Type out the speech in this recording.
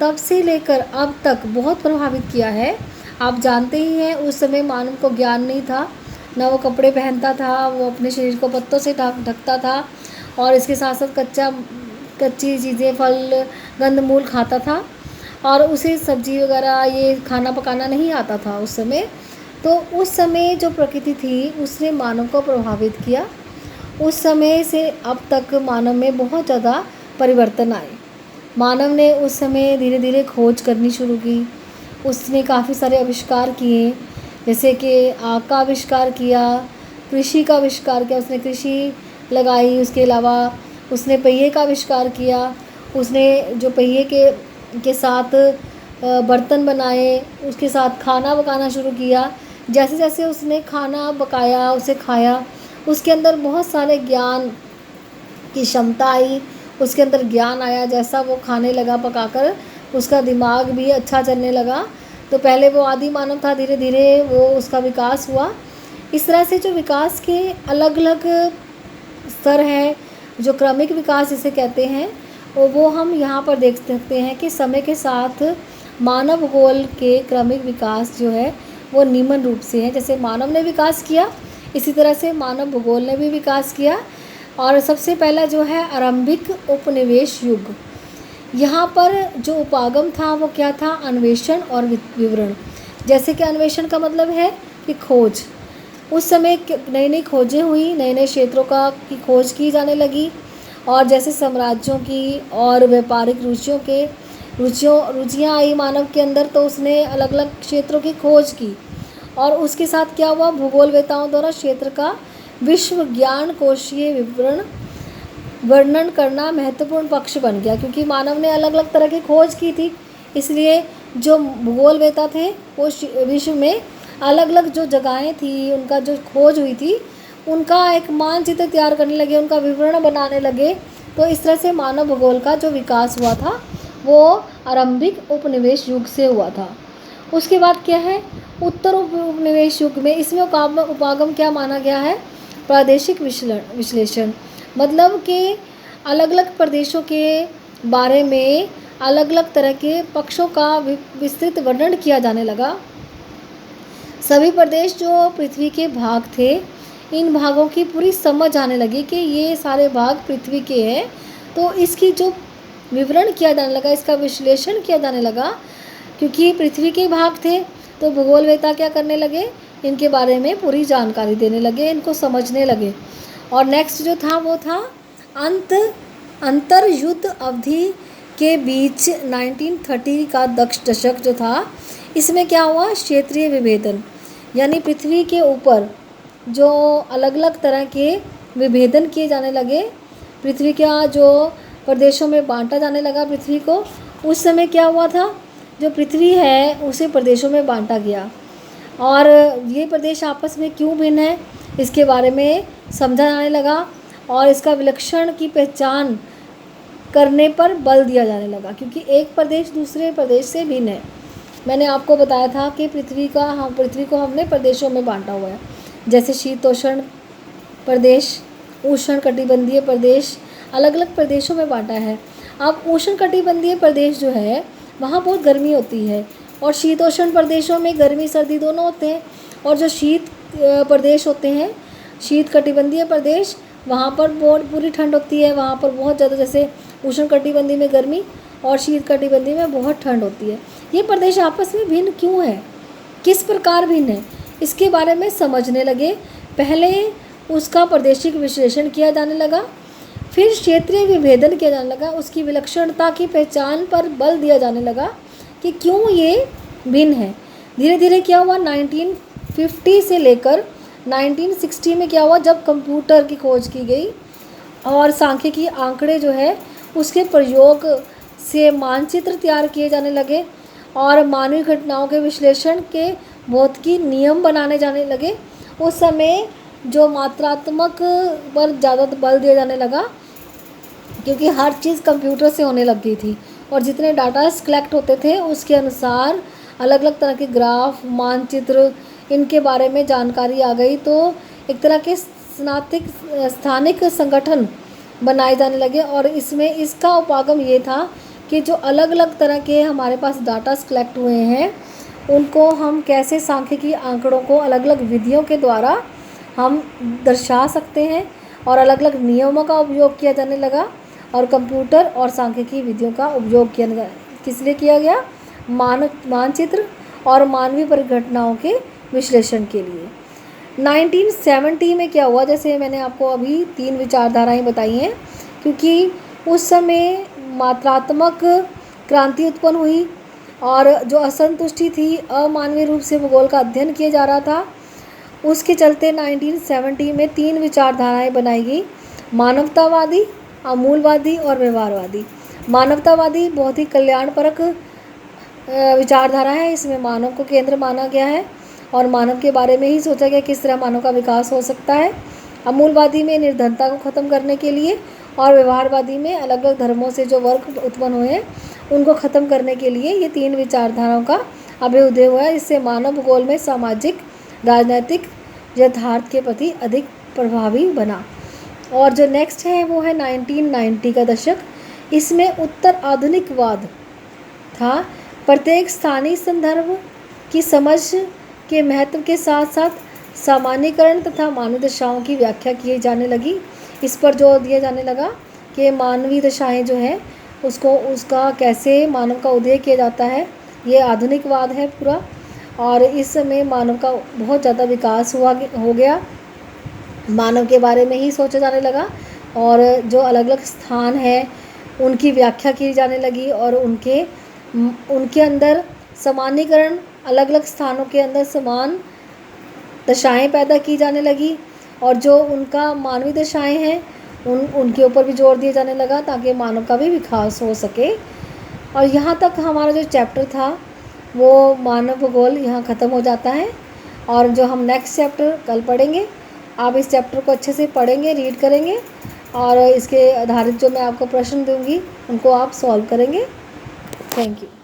तब से लेकर अब तक बहुत प्रभावित किया है। आप जानते ही हैं उस समय मानव को ज्ञान नहीं था, ना वो कपड़े पहनता था, वो अपने शरीर को पत्तों से ढकता था और इसके साथ साथ कच्ची चीज़ें, फल, कंदमूल खाता था और उसे सब्जी वगैरह ये खाना पकाना नहीं आता था उस समय। तो उस समय जो प्रकृति थी उसने मानव को प्रभावित किया। उस समय से अब तक मानव में बहुत ज़्यादा परिवर्तन आए। मानव ने उस समय धीरे धीरे खोज करनी शुरू की। उसने काफ़ी सारे आविष्कार किए, जैसे कि आग का आविष्कार किया, कृषि का आविष्कार किया, उसने कृषि लगाई। उसके अलावा उसने पहिए का आविष्कार किया। उसने जो पहिए के साथ बर्तन बनाए, उसके साथ खाना पकाना शुरू किया। जैसे जैसे उसने खाना पकाया, उसे खाया, उसके अंदर बहुत सारे ज्ञान की क्षमता आई, उसके अंदर ज्ञान आया। जैसा वो खाने लगा पकाकर, उसका दिमाग भी अच्छा चलने लगा। तो पहले वो आदि मानव था, धीरे धीरे वो उसका विकास हुआ। इस तरह से जो विकास के अलग अलग स्तर हैं, जो क्रमिक विकास जिसे कहते हैं, वो हम यहाँ पर देख सकते हैं कि समय के साथ मानव भूगोल के क्रमिक विकास जो है वो निम्न रूप से है। जैसे मानव ने विकास किया, इसी तरह से मानव भूगोल ने भी विकास किया। और सबसे पहला जो है आरंभिक उपनिवेश युग। यहाँ पर जो उपागम था वो क्या था? अन्वेषण और विवरण। जैसे कि अन्वेषण का मतलब है कि खोज। उस समय नई नई खोजें हुई, नए नए क्षेत्रों की खोज की जाने लगी। और जैसे साम्राज्यों की और व्यापारिक रुचियाँ आई मानव के अंदर, तो उसने अलग अलग क्षेत्रों की खोज की। और उसके साथ क्या हुआ? भूगोलवेताओं द्वारा क्षेत्र का विश्व ज्ञान कोशीय वर्णन करना महत्वपूर्ण पक्ष बन गया, क्योंकि मानव ने अलग अलग तरह की खोज की थी। इसलिए जो भूगोलवेता थे वो विश्व में अलग अलग जो जगहें थी, उनका जो खोज हुई थी, उनका एक मानचित्र तैयार करने लगे, उनका विवरण बनाने लगे। तो इस तरह से मानव भूगोल का जो विकास हुआ था वो आरंभिक उपनिवेश युग से हुआ था। उसके बाद क्या है? उत्तर उपनिवेश युग में इसमें उपागम क्या माना गया है? प्रादेशिक विश्लेषण। मतलब कि अलग अलग प्रदेशों के बारे में अलग अलग तरह के पक्षों का विस्तृत वर्णन किया जाने लगा। सभी प्रदेश जो पृथ्वी के भाग थे, इन भागों की पूरी समझ आने लगी कि ये सारे भाग पृथ्वी के हैं। तो इसकी जो विवरण किया जाने लगा, इसका विश्लेषण किया जाने लगा। क्योंकि पृथ्वी के भाग थे तो भूगोलवेता क्या करने लगे? इनके बारे में पूरी जानकारी देने लगे, इनको समझने लगे। और नेक्स्ट जो था वो था अंतर युद्ध अवधि के बीच 1930 का दशक जो था, इसमें क्या हुआ? क्षेत्रीय विभेदन, यानी पृथ्वी के ऊपर जो अलग अलग तरह के विभेदन किए जाने लगे, पृथ्वी का जो प्रदेशों में बांटा जाने लगा पृथ्वी को। उस समय क्या हुआ था? जो पृथ्वी है उसे प्रदेशों में बांटा गया, और ये प्रदेश आपस में क्यों भिन्न है इसके बारे में समझा जाने लगा, और इसका विलक्षण की पहचान करने पर बल दिया जाने लगा, क्योंकि एक प्रदेश दूसरे प्रदेश से भिन्न है। मैंने आपको बताया था कि पृथ्वी को हमने प्रदेशों में बांटा हुआ है, जैसे शीतोष्ण प्रदेश, उष्ण कटिबंधीय प्रदेश, अलग अलग प्रदेशों में बांटा है। अब उष्ण कटिबंधीय प्रदेश जो है वहाँ बहुत गर्मी होती है, और शीतोष्ण प्रदेशों में गर्मी सर्दी दोनों होते हैं। और जो शीत प्रदेश होते हैं, शीत कटिबंधीय प्रदेश, वहाँ पर बहुत पूरी ठंड होती है, वहाँ पर बहुत ज़्यादा, जैसे उष्ण कटिबंधीय में गर्मी और शीत कटिबंधीय में बहुत ठंड होती है। ये प्रदेश आपस में भिन्न क्यों है, किस प्रकार भिन्न है, इसके बारे में समझने लगे। पहले उसका प्रादेशिक विश्लेषण किया जाने लगा, फिर क्षेत्रीय विभेदन किया जाने लगा, उसकी विलक्षणता की पहचान पर बल दिया जाने लगा कि क्यों ये भिन्न है। धीरे धीरे क्या हुआ? 1950 से लेकर 1960 में क्या हुआ? जब कंप्यूटर की खोज की गई और सांख्यिकी आंकड़े जो है उसके प्रयोग से मानचित्र तैयार किए जाने लगे, और मानवीय घटनाओं के विश्लेषण के भौतिकी नियम बनाने जाने लगे। उस समय जो मात्रात्मक पर ज़्यादा बल दिया जाने लगा, क्योंकि हर चीज़ कंप्यूटर से होने लग गई थी, और जितने डाटा कलेक्ट होते थे उसके अनुसार अलग अलग तरह के ग्राफ, मानचित्र, इनके बारे में जानकारी आ गई। तो एक तरह के स्थानिक संगठन बनाए जाने लगे, और इसमें इसका उपागम ये था कि जो अलग अलग तरह के हमारे पास डाटास कलेक्ट हुए हैं उनको हम कैसे सांख्यिकी आंकड़ों को अलग अलग विधियों के द्वारा हम दर्शा सकते हैं, और अलग अलग नियमों का उपयोग किया जाने लगा, और कंप्यूटर और सांख्यिकी विधियों का उपयोग किया गया। किस लिए किया गया? मानचित्र और मानवीय परिघटनाओं के विश्लेषण के लिए। 1970 में क्या हुआ, जैसे मैंने आपको अभी 3 विचारधाराएं बताई हैं, क्योंकि उस समय मात्रात्मक क्रांति उत्पन्न हुई और जो असंतुष्टि थी, अमानवीय रूप से भूगोल का अध्ययन किया जा रहा था, उसके चलते 1970 में 3 विचारधाराएं बनाई गई, मानवतावादी, अमूलवादी और व्यवहारवादी। मानवतावादी बहुत ही कल्याणपरक विचारधारा है, इसमें मानव को केंद्र माना गया है और मानव के बारे में ही सोचा गया किस तरह मानव का विकास हो सकता है। अमूलवादी में निर्धनता को ख़त्म करने के लिए, और व्यवहारवादी में अलग अलग धर्मों से जो वर्ग उत्पन्न हुए हैं उनको ख़त्म करने के लिए ये 3 विचारधाराओं का अभ्युदय हुआ है। इससे मानव भूगोल में सामाजिक राजनैतिक यथार्थ के प्रति अधिक प्रभावी बना। और जो नेक्स्ट है वो है 1990 का दशक। इसमें उत्तर आधुनिकवाद था। प्रत्येक स्थानीय संदर्भ की समझ के महत्व के साथ साथ सामान्यीकरण तथा मानवीय दशाओं की व्याख्या की जाने लगी। इस पर जोर दिया जाने लगा कि मानवीय दशाएं जो है उसका कैसे मानव का उदय किया जाता है, ये आधुनिकवाद है पूरा। और इस समय मानव का बहुत ज़्यादा विकास हो गया, मानव के बारे में ही सोचा जाने लगा, और जो अलग अलग स्थान हैं उनकी व्याख्या की जाने लगी, और उनके अंदर सामान्यीकरण, अलग अलग स्थानों के अंदर समान दशाएं पैदा की जाने लगी, और जो उनका मानवीय दशाएं हैं उनके ऊपर भी जोर दिया जाने लगा ताकि मानव का भी विकास हो सके। और यहाँ तक हमारा जो चैप्टर था वो मानव भूगोल यहाँ ख़त्म हो जाता है, और जो हम नेक्स्ट चैप्टर कल पढ़ेंगे, आप इस चैप्टर को अच्छे से पढ़ेंगे, रीड करेंगे, और इसके आधारित जो मैं आपको प्रश्न दूंगी उनको आप सॉल्व करेंगे। Thank you.